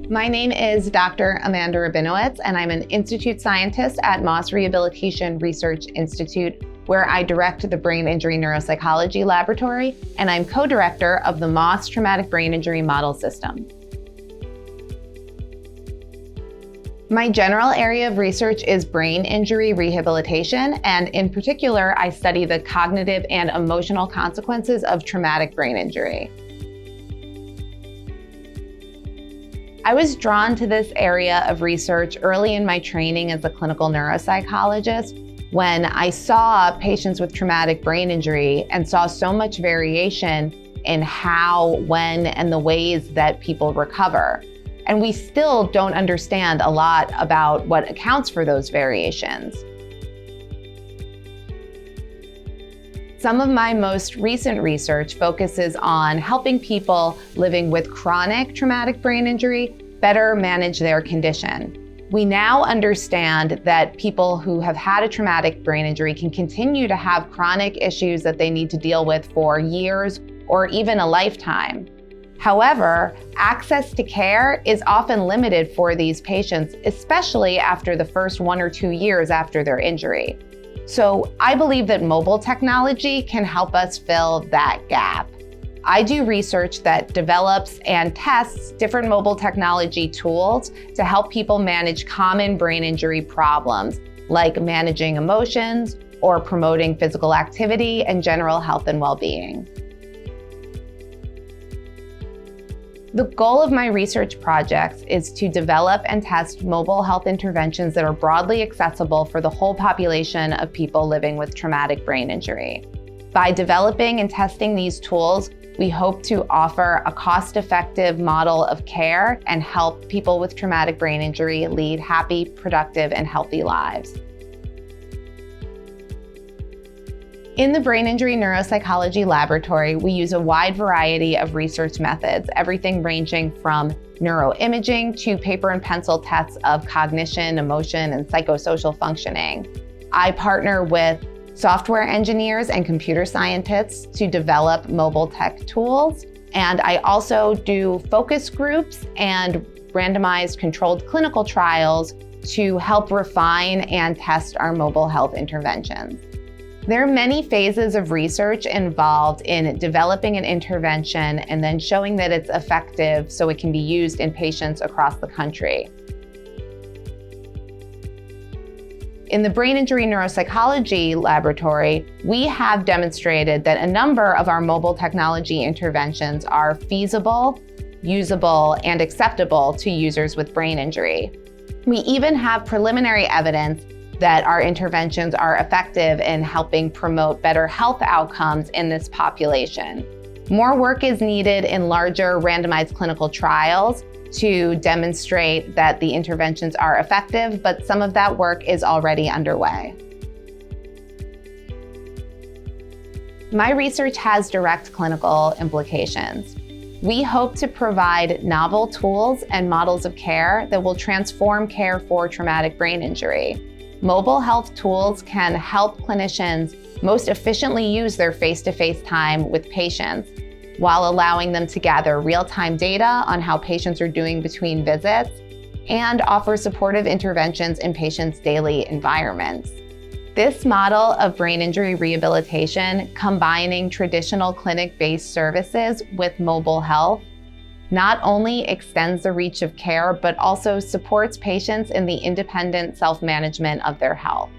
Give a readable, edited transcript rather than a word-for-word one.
My name is Dr. Amanda Rabinowitz, and I'm an Institute Scientist at Moss Rehabilitation Research Institute, where I direct the Brain Injury Neuropsychology Laboratory, and I'm co-director of the Moss Traumatic Brain Injury Model System. My general area of research is brain injury rehabilitation, and in particular, I study the cognitive and emotional consequences of traumatic brain injury. I was drawn to this area of research early in my training as a clinical neuropsychologist when I saw patients with traumatic brain injury and saw so much variation in how, when, and the ways that people recover. And we still don't understand a lot about what accounts for those variations. Some of my most recent research focuses on helping people living with chronic traumatic brain injury better manage their condition. We now understand that people who have had a traumatic brain injury can continue to have chronic issues that they need to deal with for years or even a lifetime. However, access to care is often limited for these patients, especially after the first 1 or 2 years after their injury. So I believe that mobile technology can help us fill that gap. I do research that develops and tests different mobile technology tools to help people manage common brain injury problems, like managing emotions or promoting physical activity and general health and well-being. The goal of my research projects is to develop and test mobile health interventions that are broadly accessible for the whole population of people living with traumatic brain injury. By developing and testing these tools, we hope to offer a cost-effective model of care and help people with traumatic brain injury lead happy, productive, and healthy lives. In the Brain Injury Neuropsychology Laboratory, we use a wide variety of research methods, everything ranging from neuroimaging to paper and pencil tests of cognition, emotion, and psychosocial functioning. I partner with software engineers and computer scientists to develop mobile tech tools, and I also do focus groups and randomized controlled clinical trials to help refine and test our mobile health interventions. There are many phases of research involved in developing an intervention and then showing that it's effective so it can be used in patients across the country. In the Brain Injury Neuropsychology Laboratory, we have demonstrated that a number of our mobile technology interventions are feasible, usable, and acceptable to users with brain injury. We even have preliminary evidence that our interventions are effective in helping promote better health outcomes in this population. More work is needed in larger randomized clinical trials to demonstrate that the interventions are effective, but some of that work is already underway. My research has direct clinical implications. We hope to provide novel tools and models of care that will transform care for traumatic brain injury. Mobile health tools can help clinicians most efficiently use their face-to-face time with patients while allowing them to gather real-time data on how patients are doing between visits and offer supportive interventions in patients' daily environments. This model of brain injury rehabilitation, combining traditional clinic-based services with mobile health, not only extends the reach of care, but also supports patients in the independent self-management of their health.